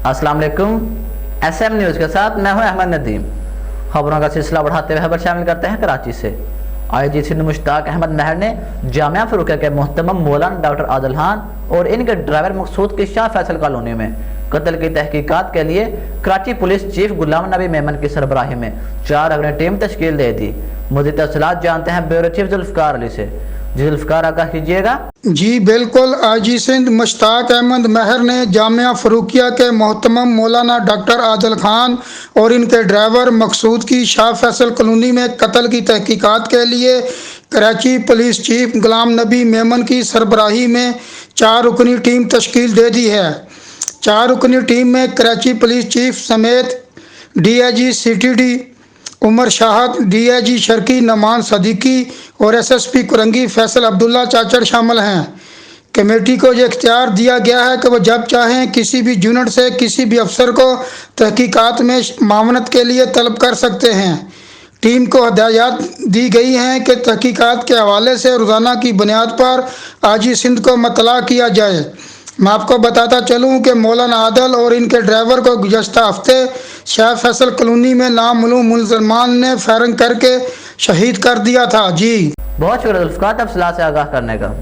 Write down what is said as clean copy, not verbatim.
अस्सलाम वालेकुम। SM news के साथ मैं हूं अहमद नदीम। खबरों का सिलसिला बढ़ाते हुए खबर शामिल करते हैं कराची से। IG सिंध मुश्ताक अहमद महर ने जामिया फरूकिया के मोहतरम मौलाना डॉक्टर आदिल खान और इनके ड्राइवर मकसूद की शाह फैसल कॉलोनी में कत्ल की तहकीकात के लिए कराची पुलिस चीफ गुलाम नबी मेमन की सरबराही में 4 अग्नि टीम तश्कील दे दी। मज़ीद तफसीलात जानते हैं ब्यूरो चीफ जुल्फ़िकार अली से। जी जुल्फ़िकार, आगाह कीजिएगा। जी बिल्कुल। IG सिंध मुश्ताक अहमद महर ने जामिया फरूकिया के मोहतरम मौलाना डॉक्टर आदिल खान और इनके ड्राइवर मकसूद की शाह फैसल कॉलोनी में कत्ल की तहकीकात के लिए कराची पुलिस चीफ गुलाम नबी मेमन की सरबराही में 4 रुकनी टीम तश्कील दे दी है। 4 रुकनी टीम में कराची पुलिस चीफ समेत DIG CTD Umar Shahid, DIG शर्की नमान सदीकी और SSP कुरंगी फैसल अब्दुल्ला चाचड़ शामिल हैं। कमेटी को ये इख्तियार दिया गया है कि वह जब चाहें किसी भी यूनिट से किसी भी अफसर को तहकीकात में मावनत के लिए तलब कर सकते हैं। टीम को हदायत दी गई हैं कि तहकीकात के हवाले से रोज़ाना की बुनियाद पर IG सिंध को मतला किया जाए। मैं आपको बताता चलूँ कि मौलाना आदिल और इनके ड्राइवर को गुज़श्ता हफ्ते शाह फैसल कॉलोनी में नामालूम मुलज़मान ने फायरिंग करके शहीद कर दिया था। जी बहुत शुक्रिया जुल्फ़िकार तफसीलात से आगाह करने का।